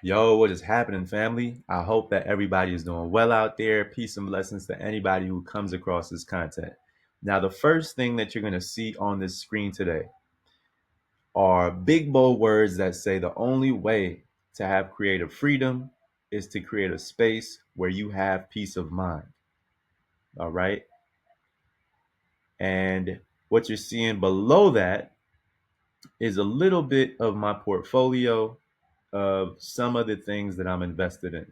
Yo, what is happening, family? I hope that everybody is doing well out there. Peace and blessings to anybody who comes across this content. Now, the first thing that you're going to see on this screen today are big, bold words that say the only way to have creative freedom is to create a space where you have peace of mind. All right. And what you're seeing below that is a little bit of my portfolio of some of the things that I'm invested in.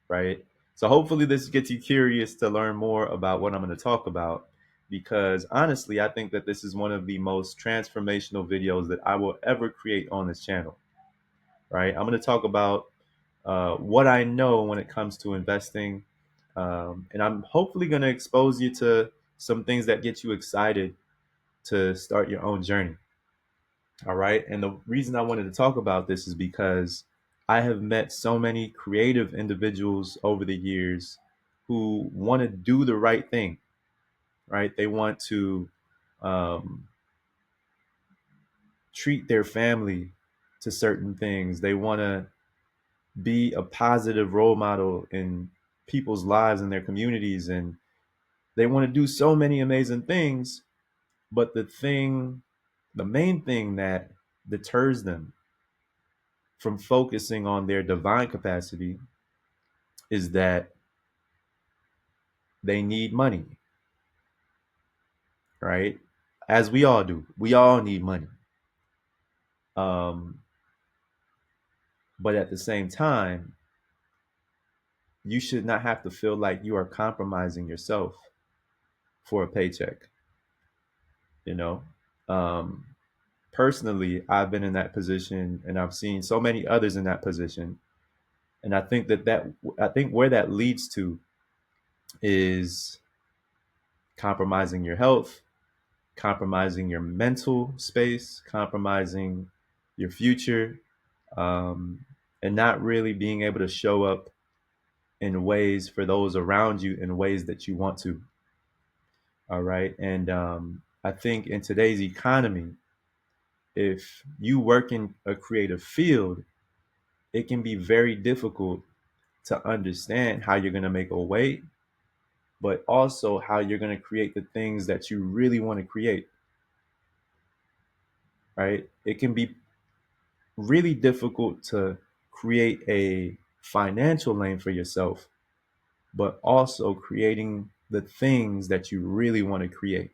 Right? So hopefully this gets you curious to learn more about what I'm going to talk about because honestly, I think that this is one of the most transformational videos that I will ever create on this channel. Right? I'm going to talk about what I know when it comes to investing, and I'm hopefully going to expose you to some things that get you excited to start your own journey. All right. And the reason I wanted to talk about this is because I have met so many creative individuals over the years who want to do the right thing, right? They want to um, treat their family to certain things. They want to be a positive role model in people's lives and their communities. And they want to do so many amazing things. But the main thing that deters them from focusing on their divine capacity is that they need money, right? As we all do. We all need money. Um, but at the same time, you should not have to feel like you are compromising yourself for a paycheck, you know? Um, Personally, I've been in that position and I've seen so many others in that position. And I think where that leads to is compromising your health, compromising your mental space, compromising your future, um, and not really being able to show up in ways for those around you in ways that you want to. All right. And I think in today's economy, if you work in a creative field, it can be very difficult to understand how you're going to make a way, but also how you're going to create the things that you really want to create. Right. It can be really difficult to create a financial lane for yourself, but also creating the things that you really want to create.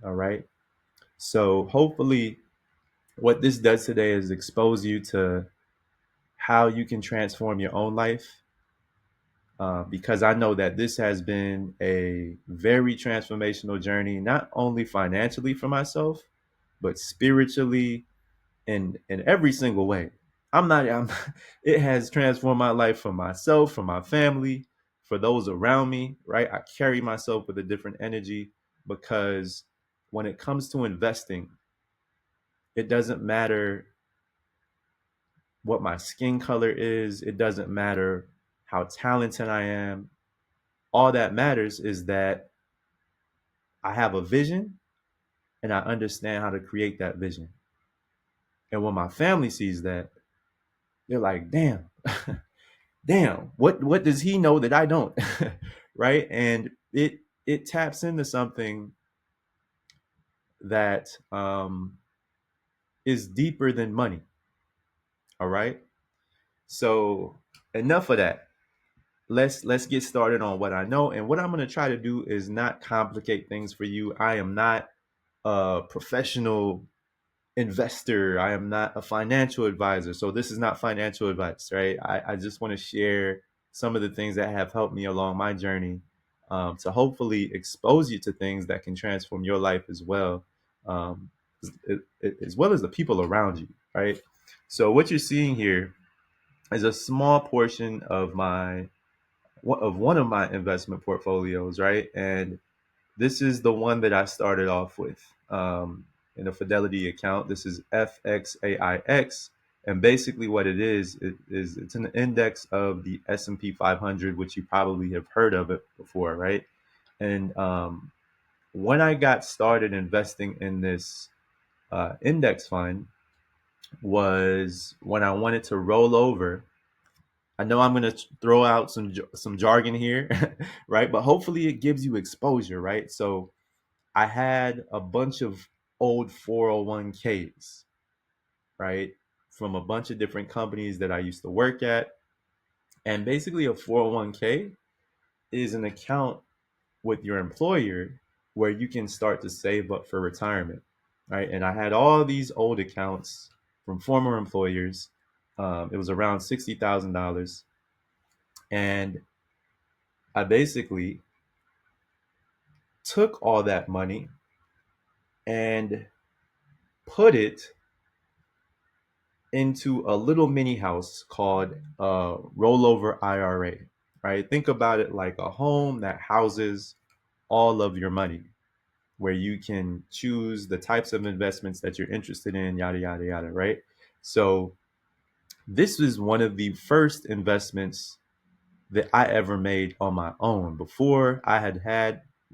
All right. So hopefully, what this does today is expose you to how you can transform your own life. Because I know that this has been a very transformational journey, not only financially for myself, but spiritually in every single way. I'm it has transformed my life for myself, for my family, for those around me, right? I carry myself with a different energy because when it comes to investing, it doesn't matter what my skin color is, it doesn't matter how talented I am. All that matters is that I have a vision and I understand how to create that vision. And when my family sees that, they're like, damn, damn, what does he know that I don't? Right? And it taps into something that is deeper than money. All right. So enough of that. Let's get started on what I know. And what I'm gonna try to do is not complicate things for you. I am not a professional investor. I am not a financial advisor. So this is not financial advice, right? I just want to share some of the things that have helped me along my journey, to hopefully expose you to things that can transform your life as well, um, as well as the people around you, right? So what you're seeing here is a small portion of one of my investment portfolios, right? And this is the one that I started off with, in a Fidelity account. This is FXAIX, and basically what it is it's an index of the S&P 500, which you probably have heard of it before, right? And when I got started investing in this index fund, was when I wanted to roll over. I know I'm going to throw out some jargon here, right? But hopefully it gives you exposure, right? So I had a bunch of old 401ks, right? From a bunch of different companies that I used to work at. And basically, a 401k is an account with your employer where you can start to save up for retirement, right? And I had all these old accounts from former employers. It was around $60,000. And I basically took all that money and put it into a little mini house called a rollover IRA, right? Think about it like a home that houses all of your money, where you can choose the types of investments that you're interested in, yada, yada, yada, right? So, this is one of the first investments that I ever made on my own. Before I had,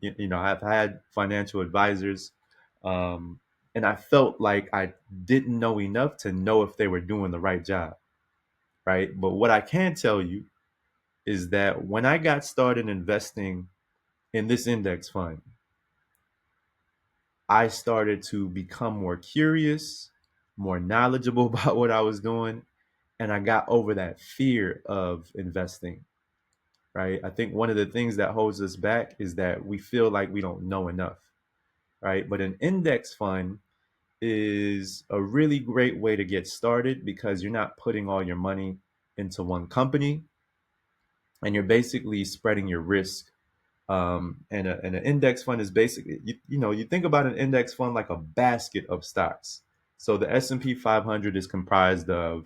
I've had financial advisors, um, and I felt like I didn't know enough to know if they were doing the right job, right? But what I can tell you is that when I got started investing in this index fund, I started to become more curious, more knowledgeable about what I was doing, and I got over that fear of investing, right? I think one of the things that holds us back is that we feel like we don't know enough, right? But an index fund is a really great way to get started because you're not putting all your money into one company, and you're basically spreading your risk. And an index fund is basically, you think about an index fund like a basket of stocks. So the S&P 500 is comprised of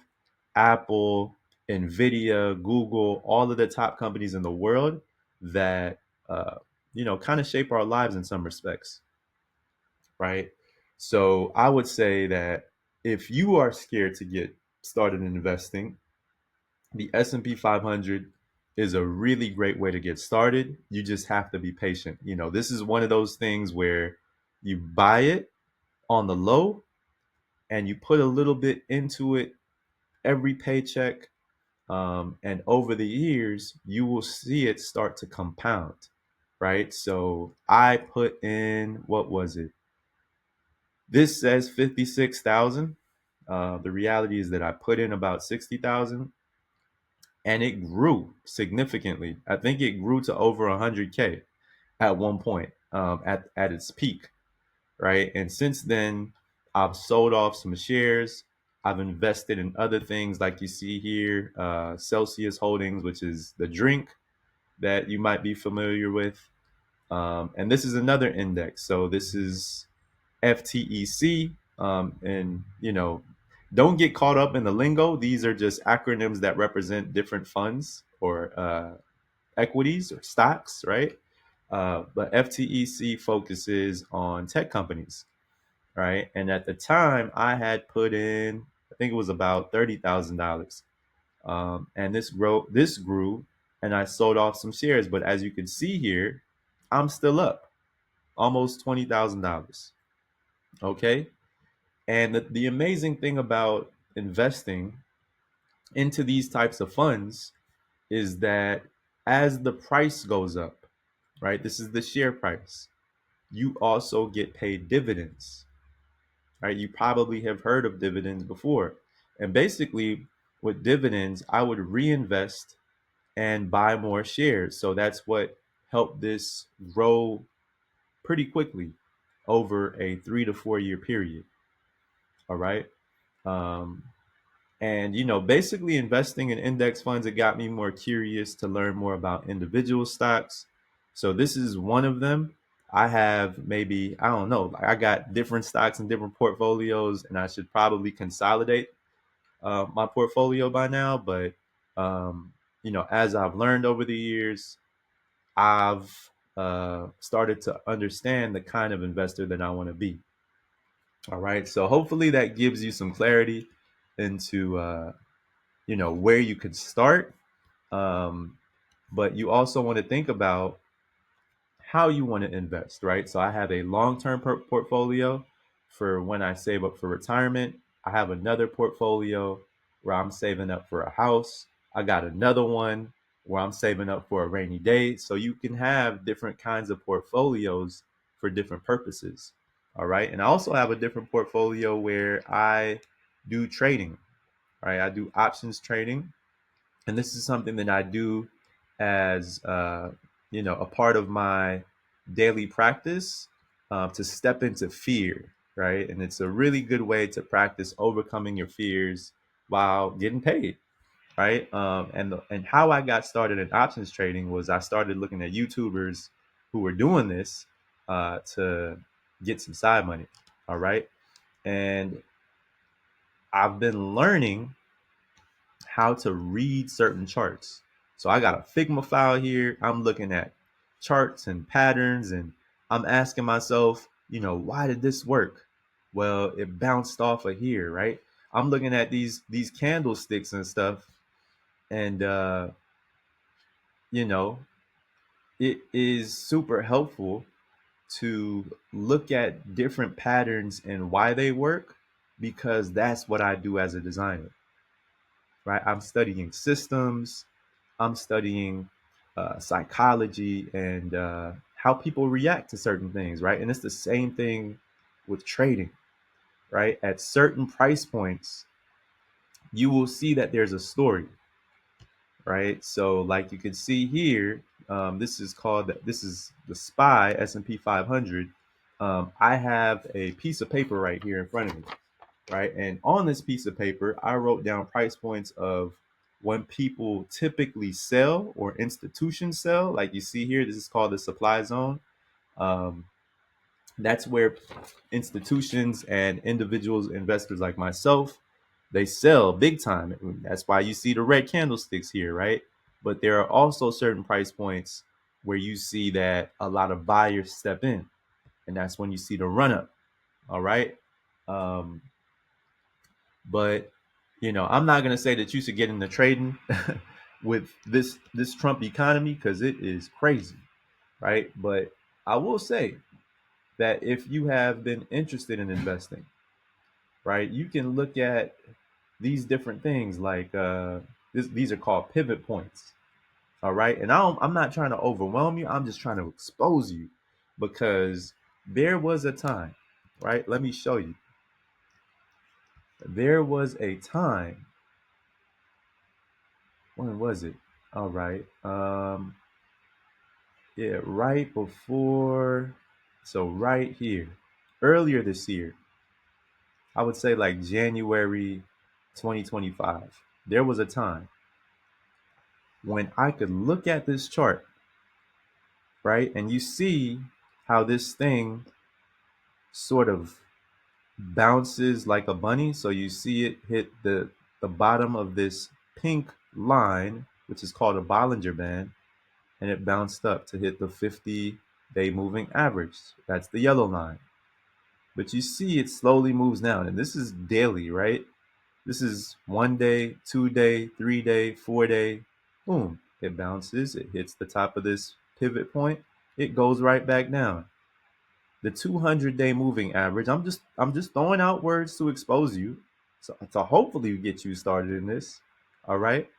Apple, Nvidia, Google, all of the top companies in the world that kind of shape our lives in some respects, right? So I would say that if you are scared to get started in investing, the S&P 500 is a really great way to get started. You just have to be patient. This is one of those things where you buy it on the low and you put a little bit into it every paycheck. And over the years, you will see it start to compound, right? So I put in, what was it? This says 56,000. The reality is that I put in about 60,000, and it grew significantly. I think it grew to over 100K at one point, at its peak, right? And since then, I've sold off some shares. I've invested in other things like you see here, Celsius Holdings, which is the drink that you might be familiar with. And this is another index. So this is FTEC. And, don't get caught up in the lingo. These are just acronyms that represent different funds or equities or stocks, right? But FTEC focuses on tech companies, right? And at the time, I had put in, I think it was about $30,000, and this grew, and I sold off some shares. But as you can see here, I'm still up almost $20,000. Okay, and the amazing thing about investing into these types of funds is that as the price goes up, right? This is the share price. You also get paid dividends, right? You probably have heard of dividends before. And basically, with dividends, I would reinvest and buy more shares. So that's what helped this grow pretty quickly over a 3 to 4 year period. All right. Um, and, basically investing in index funds, it got me more curious to learn more about individual stocks. So this is one of them. I have maybe, I don't know, I got different stocks and different portfolios, and I should probably consolidate my portfolio by now. But, as I've learned over the years, I've started to understand the kind of investor that I want to be. All right. So hopefully that gives you some clarity into, where you could start. Um, but you also want to think about how you want to invest, right? So I have a long-term portfolio for when I save up for retirement. I have another portfolio where I'm saving up for a house. I got another one where I'm saving up for a rainy day. So you can have different kinds of portfolios for different purposes. All right. And I also have a different portfolio where I do trading. Right. I do options trading. And this is something that I do as a part of my daily practice to step into fear, right? And it's a really good way to practice overcoming your fears while getting paid, right? And how I got started in options trading was I started looking at YouTubers who were doing this to get some side money, all right? And I've been learning how to read certain charts. So I got a Figma file here. I'm looking at charts and patterns, and I'm asking myself, why did this work? Well, it bounced off of here, right? I'm looking at these candlesticks and stuff, and you know, it is super helpful to look at different patterns and why they work because that's what I do as a designer, right? I'm studying systems, I'm studying psychology and how people react to certain things, right? And it's the same thing with trading, right? At certain price points, you will see that there's a story, right? So, like you can see here, this is the SPY S&P 500. I have a piece of paper right here in front of me, right? And on this piece of paper, I wrote down price points of when people typically sell or institutions sell. Like you see here, this is called the supply zone. Um, that's where institutions and individuals, investors like myself, they sell big time. That's why you see the red candlesticks here, right? But there are also certain price points where you see that a lot of buyers step in, and that's when you see the run up. All right. Um, but I'm not gonna say that you should get into trading with this Trump economy because it is crazy, right? But I will say that if you have been interested in investing, right, you can look at these different things like these are called pivot points. All right, and I'm not trying to overwhelm you. I'm just trying to expose you because there was a time, right? Let me show you. There was a time. When was it? All right. Yeah, right before. So right here, earlier this year, I would say like January 2025. There was a time when I could look at this chart, right, and you see how this thing sort of bounces like a bunny. So you see it hit the bottom of this pink line, which is called a Bollinger Band, and it bounced up to hit the 50-day moving average. That's the yellow line. But you see it slowly moves down, and this is daily, right? This is 1 day, 2 day, 3 day, 4 day. Boom, it bounces, it hits the top of this pivot point, it goes right back down. The 200-day moving average. I'm just throwing out words to expose you, so to hopefully get you started in this. All right.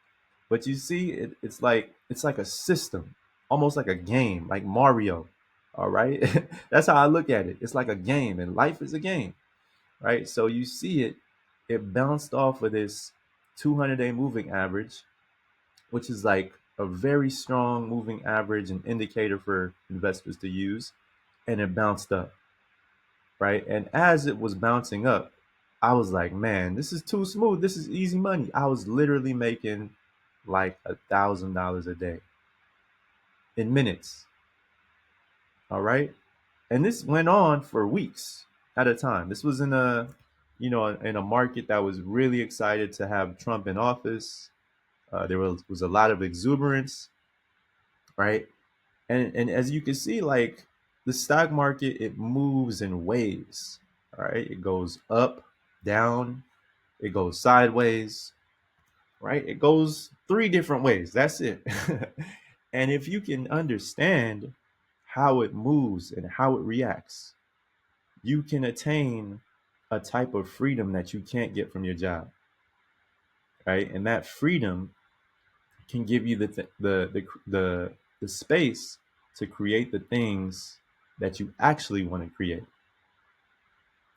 But you see, it's like a system, almost like a game, like Mario. All right, that's how I look at it. It's like a game, and life is a game, right? So you see it, it bounced off of this 200-day moving average, which is like a very strong moving average and indicator for investors to use, and it bounced up, right? And as it was bouncing up, I was like, man, this is too smooth. This is easy money. I was literally making like $1,000 a day in minutes. All right. And this went on for weeks at a time. This was in a market that was really excited to have Trump in office. There was a lot of exuberance, right? And as you can see, like the stock market, it moves in waves. All right. It goes up, down, it goes sideways, right? It goes three different ways. That's it. And if you can understand how it moves and how it reacts, you can attain a type of freedom that you can't get from your job, right? And that freedom can give you the space to create the things that you actually want to create,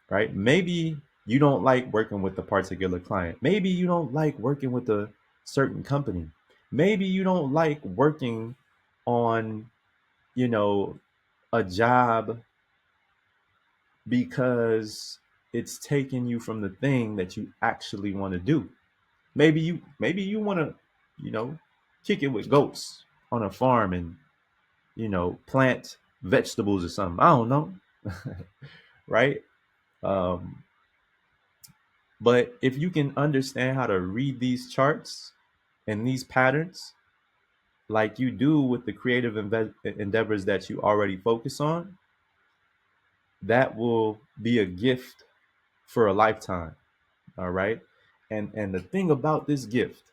right? Maybe you don't like working with a particular client. Maybe you don't like working with a certain company. Maybe you don't like working on, you know, a job because it's taking you from the thing that you actually want to do. Maybe you want to, you know, kick it with goats on a farm and, plant vegetables or something. I don't know. Right? Um, but if you can understand how to read these charts and these patterns, like you do with the creative endeavors that you already focus on, that will be a gift for a lifetime. All right. And the thing about this gift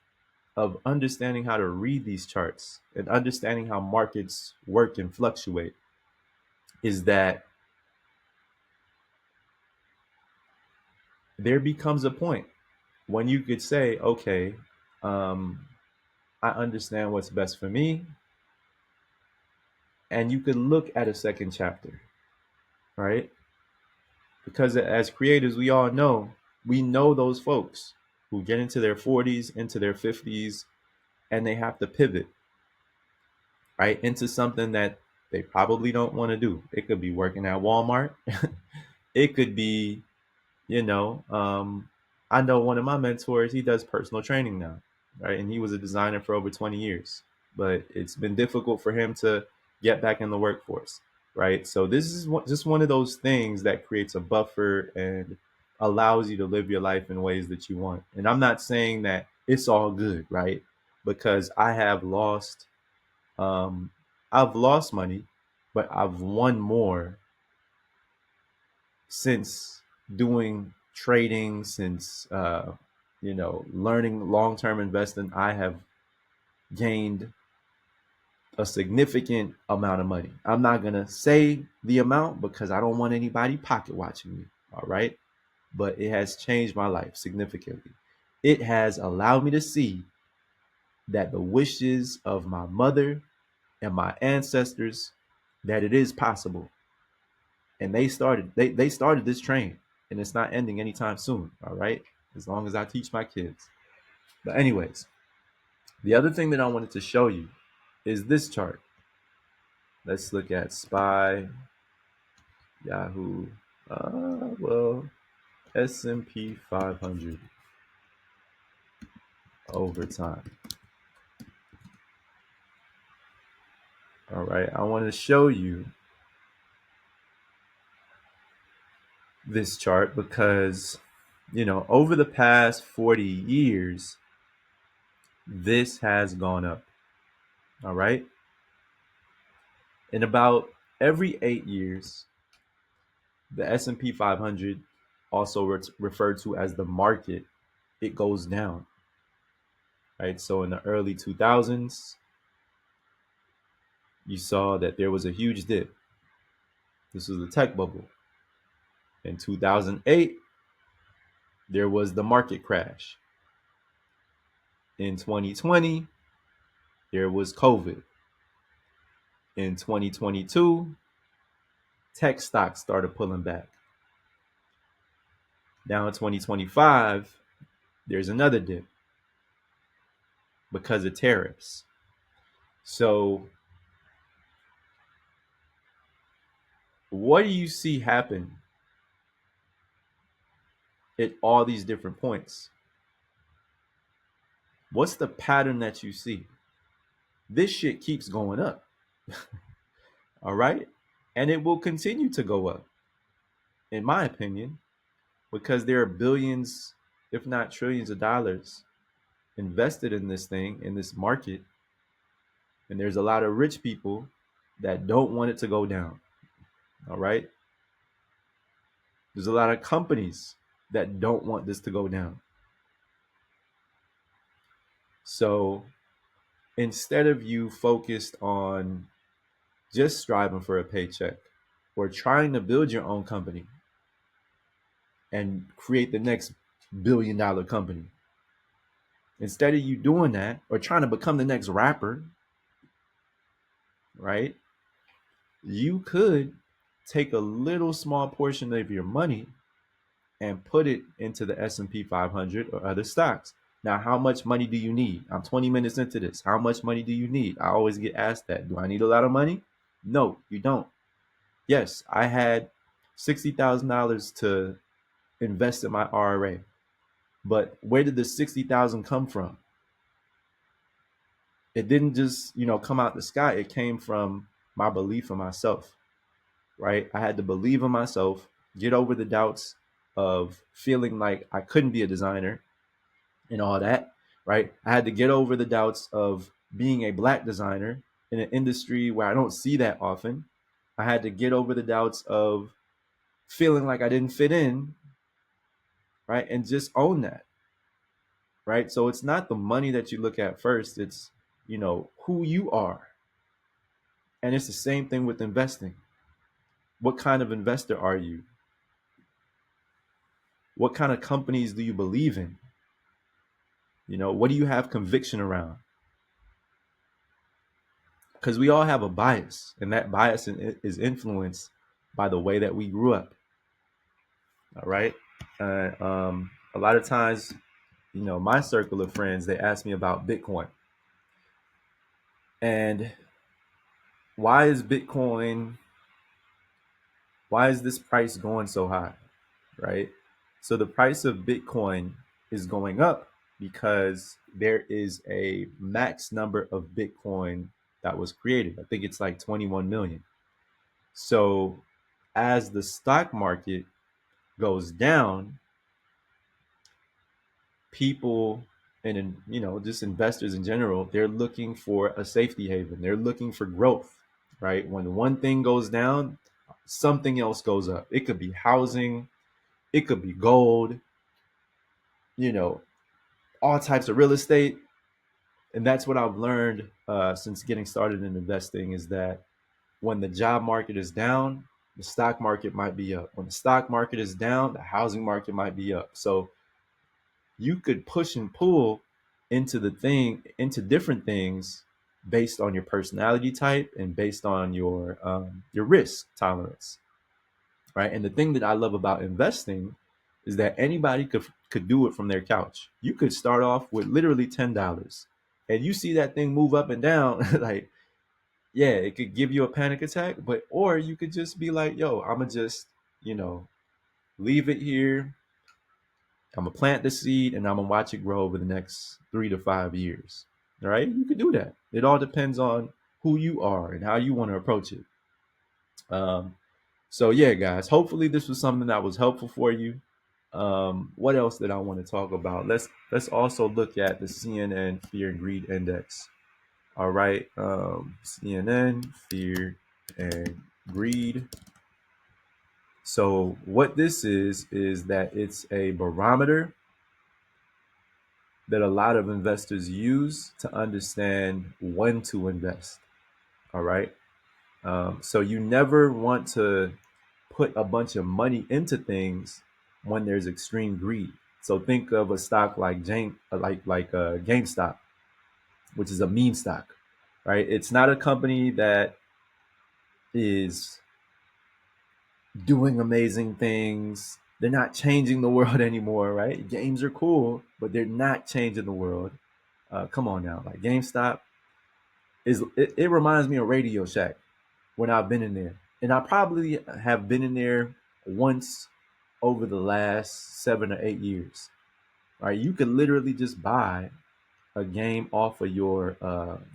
of understanding how to read these charts and understanding how markets work and fluctuate is that there becomes a point when you could say, okay, um, I understand what's best for me. And you could look at a second chapter, right? Because as creators, we know those folks who get into their 40s, into their 50s, and they have to pivot, right, into something that they probably don't want to do. It could be working at Walmart. It could be, you know, I know one of my mentors, he does personal training now, right? And he was a designer for over 20 years, but it's been difficult for him to get back in the workforce, right? So this is just one of those things that creates a buffer and allows you to live your life in ways that you want. And I'm not saying that it's all good, right? Because um, I've lost money, but I've won more since doing trading, since learning long-term investing. I have gained a significant amount of money. I'm not gonna say the amount because I don't want anybody pocket watching me. All right, but it has changed my life significantly. It has allowed me to see that the wishes of my mother and my ancestors, that it is possible, and they started this train, and it's not ending anytime soon. All right, as long as I teach my kids. But anyways, the other thing that I wanted to show you is this chart. Let's look at SPY, Yahoo, well, S&P 500 over time. All right, I want to show you this chart because, over the past 40 years, this has gone up. All right. In about every 8 years, the S&P 500, also referred to as the market, it goes down. Right. So in the early 2000s, you saw that there was a huge dip. This was the tech bubble. In 2008, there was the market crash. In 2020, there was COVID. In 2022, tech stocks started pulling back. Now in 2025, there's another dip because of tariffs. So what do you see happen at all these different points? What's the pattern that you see? This shit keeps going up. All right. And it will continue to go up, in my opinion, because there are billions, if not trillions of dollars invested in this thing, in this market. And there's a lot of rich people that don't want it to go down. All right. There's a lot of companies that don't want this to go down. So instead of you focused on just striving for a paycheck or trying to build your own company, and create the next $1 billion company. Instead of you doing that or trying to become the next rapper, right? You could take a little small portion of your money and put it into the S&P 500 or other stocks. Now, how much money do you need? I'm 20 minutes into this. How much money do you need? I always get asked that. Do I need a lot of money? No, you don't. Yes, I had $60,000 to invest in my IRA. But where did the 60,000 come from? It didn't just, come out the sky. It came from my belief in myself, right? I had to believe in myself, get over the doubts of feeling like I couldn't be a designer and all that, right? I had to get over the doubts of being a black designer in an industry where I don't see that often. I had to get over the doubts of feeling like I didn't fit in, right? And just own that, right? So it's not the money that you look at first, it's, who you are. And it's the same thing with investing. What kind of investor are you? What kind of companies do you believe in? What do you have conviction around? Because we all have a bias, and that bias is influenced by the way that we grew up. All right. A lot of times, my circle of friends, they ask me about Bitcoin. And why is this price going so high? Right. So the price of Bitcoin is going up because there is a max number of Bitcoin that was created. I think it's like 21 million. So as the stock market goes down, people and just investors in general, they're looking for a safety haven. They're looking for growth, right? When one thing goes down, something else goes up. It could be housing, it could be gold, you know, all types of real estate. And that's what I've learned since getting started in investing, is that when the job market is down, the stock market might be up. When the stock market is down, the housing market might be up. So you could push and pull into different things based on your personality type and based on your risk tolerance, right? And the thing that I love about investing is that anybody could do it from their couch. You could start off with literally $10, and you see that thing move up and down. Like, yeah, it could give you a panic attack, or you could just be like, yo, I'm gonna just leave it here. I'm gonna plant the seed and I'm gonna watch it grow over the next 3 to 5 years. All right, you can do that. It all depends on who you are and how you want to approach it. Um, so yeah, guys, hopefully this was something that was helpful for you. What else did I want to talk about? Let's also look at the CNN Fear and Greed Index. All right, CNN Fear and Greed. So what this is that it's a barometer that a lot of investors use to understand when to invest. All right. So you never want to put a bunch of money into things when there's extreme greed. So think of a stock like GameStop, which is a meme stock, right? It's not a company that is doing amazing things. They're not changing the world anymore, right? Games are cool, but they're not changing the world. Come on now, like GameStop it reminds me of Radio Shack when I've been in there, and I probably have been in there once over the last 7 or 8 years. Right, you can literally just buy a game off of your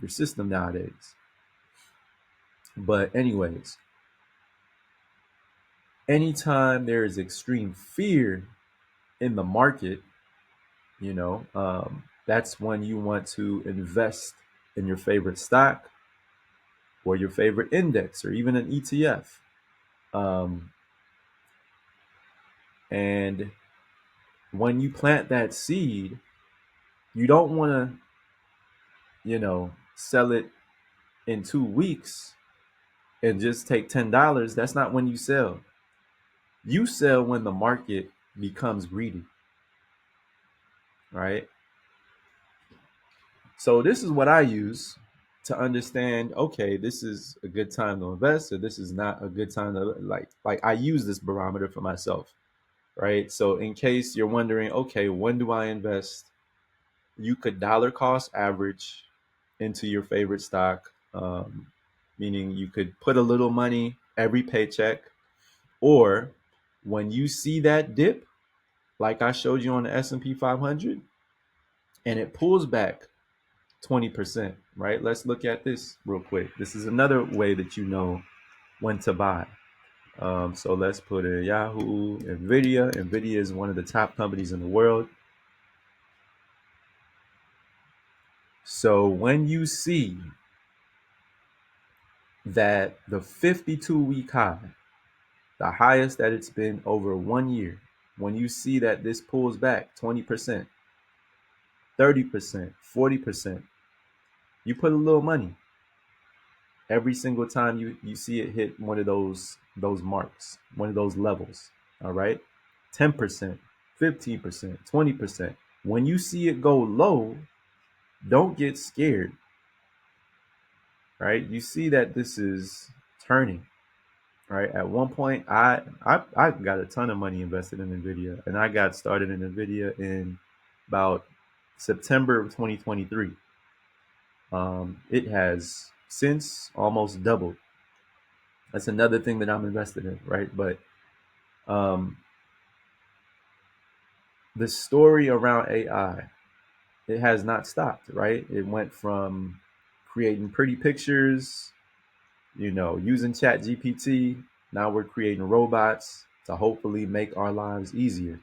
system nowadays. But anyways, anytime there is extreme fear in the market, that's when you want to invest in your favorite stock or your favorite index or even an ETF. Um, and when you plant that seed, you don't want to, sell it in 2 weeks and just take $10. That's not when you sell. You sell when the market becomes greedy, right? So this is what I use to understand, okay, this is a good time to invest, or this is not a good time to, like I use this barometer for myself, right? So in case you're wondering, okay, when do I invest? You could dollar cost average into your favorite stock, meaning you could put a little money every paycheck, or when you see that dip, like I showed you on the S&P 500, and it pulls back 20%, right? Let's look at this real quick. This is another way that you know when to buy. So let's put in Yahoo, Nvidia. Nvidia is one of the top companies in the world. So when you see that the 52-week high, the highest that it's been over 1 year, when you see that this pulls back 20%, 30%, 40%, you put a little money every single time you see it hit one of those marks, one of those levels. All right. 10%, 15%, 20%. When you see it go low, don't get scared. Right? You see that this is turning. Right. At one point, I got a ton of money invested in Nvidia, and I got started in Nvidia in about September of 2023. It has since almost doubled. That's another thing that I'm invested in, right? But um, the story around AI, it has not stopped, right? It went from creating pretty pictures, using Chat GPT. Now we're creating robots to hopefully make our lives easier,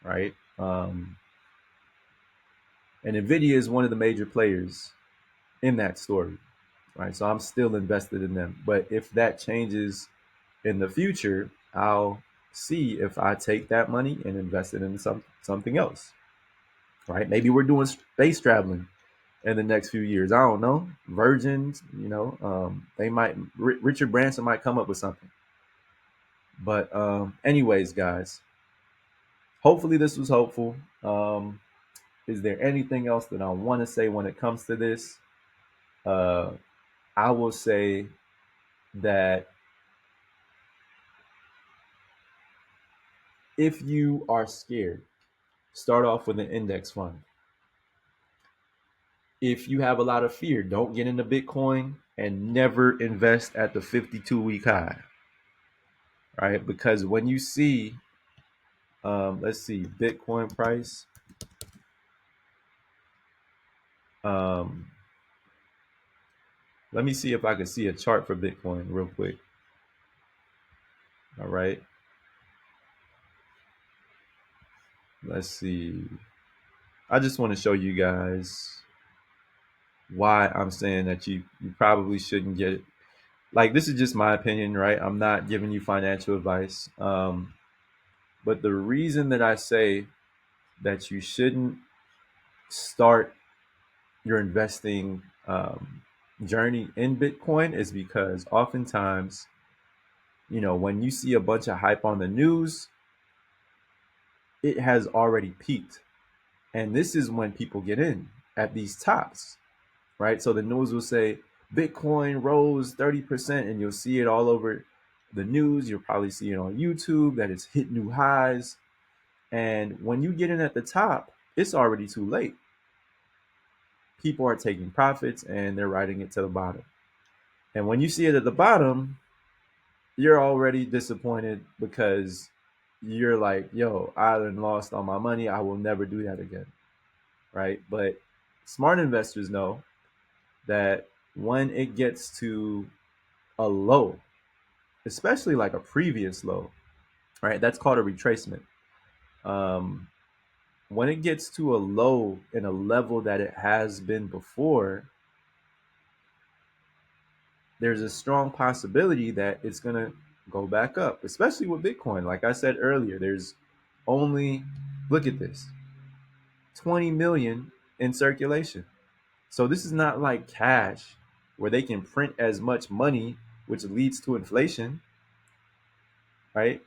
right? And NVIDIA is one of the major players in that story, right? So I'm still invested in them. But if that changes in the future, I'll see if I take that money and invest it in something else, right? Maybe we're doing space traveling in the next few years. I don't know. Virgins, they might, Richard Branson might come up with something. But anyways, guys, hopefully this was helpful. Is there anything else that I want to say when it comes to this? Uh, I will say that if you are scared, start off with an index fund. If you have a lot of fear, don't get into Bitcoin and never invest at the 52-week high, right? Because when you see, let's see, Bitcoin price, um, let me see if I can see a chart for Bitcoin real quick. All right. Let's see. I just want to show you guys why I'm saying that you probably shouldn't get it. Like, this is just my opinion, right? I'm not giving you financial advice. But the reason that I say that you shouldn't start your investing journey in Bitcoin is because oftentimes, when you see a bunch of hype on the news, it has already peaked. And this is when people get in at these tops, right? So the news will say Bitcoin rose 30%, and you'll see it all over the news. You'll probably see it on YouTube that it's hit new highs. And when you get in at the top, it's already too late. People are taking profits and they're riding it to the bottom. And when you see it at the bottom, you're already disappointed because you're like, yo, I done lost all my money. I will never do that again. Right. But smart investors know that when it gets to a low, especially like a previous low, right, that's called a retracement. Um, when it gets to a low in a level that it has been before, there's a strong possibility that it's going to go back up, especially with Bitcoin. Like I said earlier, there's only, look at this, 20 million in circulation. So this is not like cash where they can print as much money, which leads to inflation, right?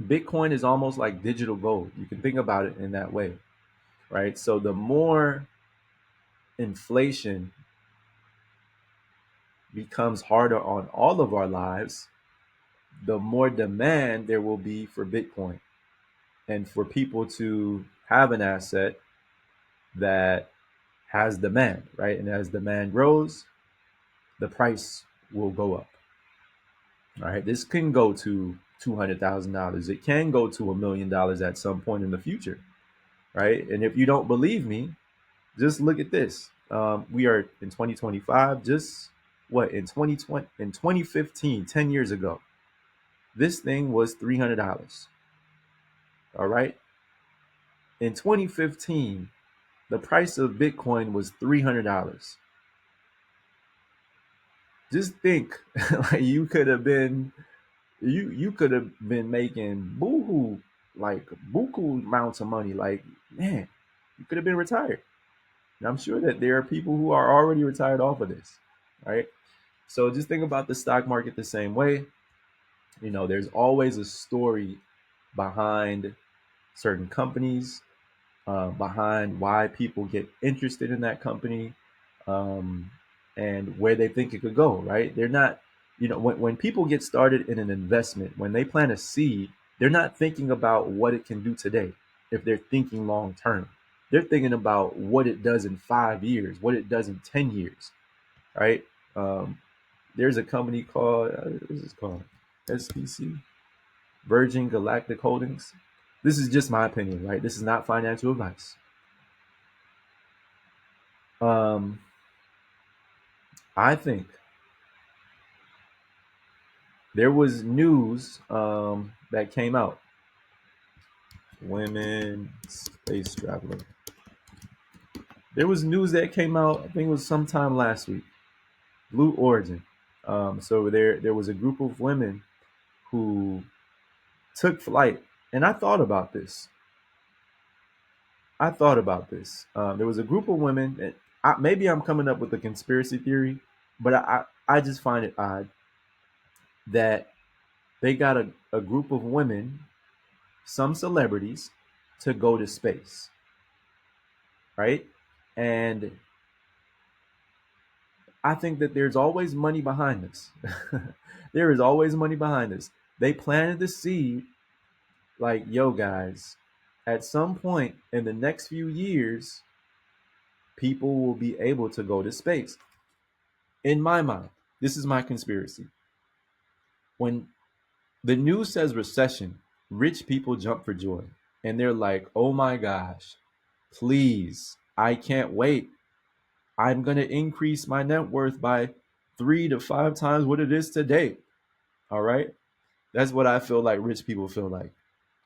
Bitcoin is almost like digital gold. You can think about it in that way, right? So the more inflation becomes harder on all of our lives, the more demand there will be for Bitcoin and for people to have an asset that has demand, right? And as demand grows, the price will go up. All right. This can go to $200,000. It can go to $1 million at some point in the future, right? And if you don't believe me, just look at this. We are in 2025. Just what in 2020 in 2015, 10 years ago, this thing was $300. All right. In 2015, the price of Bitcoin was $300. Just think, like you could have been making boohoo like buku amounts of money. Like, man, you could have been retired. And I'm sure that there are people who are already retired off of this, right? So just think about the stock market the same way. There's always a story behind certain companies, behind why people get interested in that company, um, and where they think it could go, right? They're not, when people get started in an investment, when they plant a seed, they're not thinking about what it can do today. If they're thinking long term, they're thinking about what it does in 5 years, what it does in 10 years, right? Um, there's a company called, what is this called? SPC, Virgin Galactic Holdings. This is just my opinion, right? This is not financial advice. Um, I think there was news that came out. Women space traveler. There was news that came out. I think it was sometime last week. Blue Origin. So there was a group of women who took flight, and I thought about this. There was a group of women. And maybe I'm coming up with a conspiracy theory, but I just find it odd that they got a group of women, some celebrities, to go to space, right? And I think that there's always money behind this. There is always money behind this. They planted the seed like, yo, guys, at some point in the next few years, people will be able to go to space. In my mind, this is my conspiracy. When the news says recession, rich people jump for joy. And they're like, oh my gosh, please, I can't wait. I'm going to increase my net worth by 3 to 5 times what it is today. All right. That's what I feel like rich people feel like.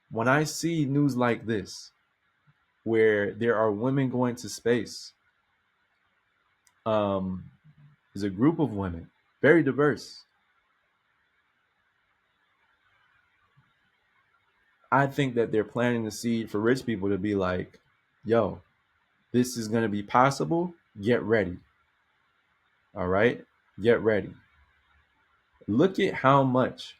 When I see news like this, where there are women going to space, um, there's a group of women, very diverse. I think that they're planting the seed for rich people to be like, yo, this is going to be possible. Get ready. All right. Get ready. Look at how much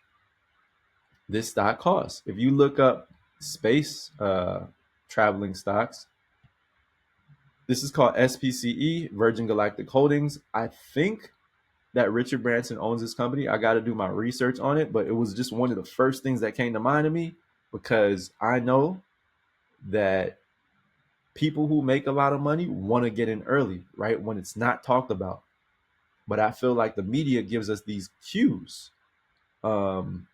this stock costs. If you look up space traveling stocks, this is called SPCE, Virgin Galactic Holdings. I think that Richard Branson owns this company. I got to do my research on it, but it was just one of the first things that came to mind to me because I know that people who make a lot of money want to get in early, right? When it's not talked about. But I feel like the media gives us these cues. Um,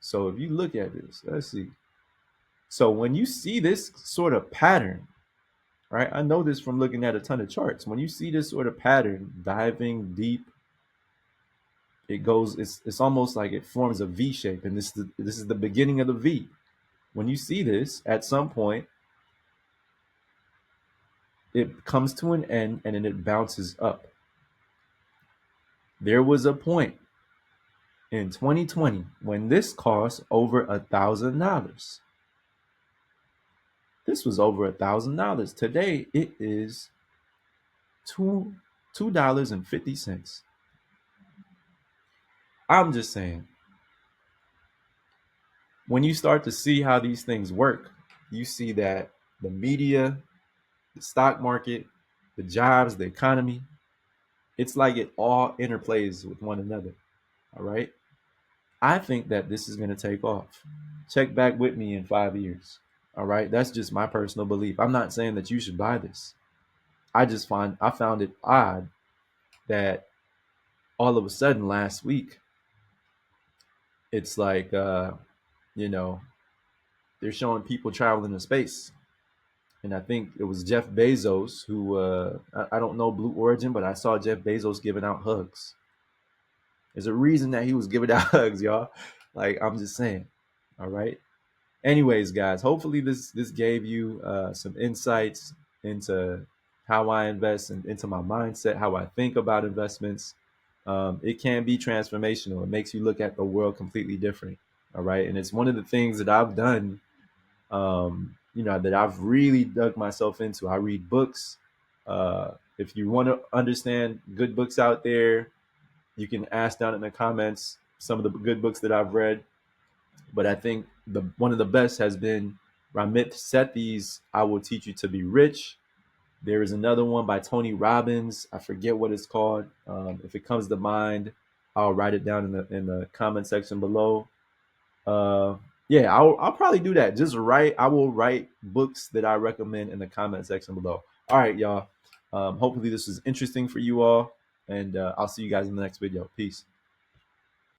so if you look at this, let's see. So when you see this sort of pattern, right? I know this from looking at a ton of charts. When you see this sort of pattern diving deep, it goes. It's almost like it forms a V shape, and this is the beginning of the V. When you see this, at some point, it comes to an end, and then it bounces up. There was a point in 2020 when this cost over $1,000. This was over $1,000. Today it is $2.50. I'm just saying, when you start to see how these things work, you see that the media, the stock market, the jobs, the economy, it's like it all interplays with one another. All right. I think that this is going to take off. Check back with me in 5 years. All right. That's just my personal belief. I'm not saying that you should buy this. I found it odd that all of a sudden last week, it's like, you know, they're showing people traveling in space. And I think it was Jeff Bezos who, I don't know Blue Origin, but I saw Jeff Bezos giving out hugs. There's a reason that he was giving out hugs, y'all. Like, I'm just saying. All right. Anyways, guys, hopefully this gave you some insights into how I invest and into my mindset, how I think about investments. It can be transformational. It makes you look at the world completely different. All right. And it's one of the things that I've done, that I've really dug myself into. I read books. If you want to understand good books out there, you can ask down in the comments some of the good books that I've read. But I think the one of the best has been Ramit Sethi's "I Will Teach You to Be Rich." There is another one by Tony Robbins. I forget what it's called. If it comes to mind, I'll write it down in the comment section below. Yeah, I'll probably do that. I will write books that I recommend in the comment section below. All right, y'all. Hopefully this was interesting for you all, and I'll see you guys in the next video. Peace.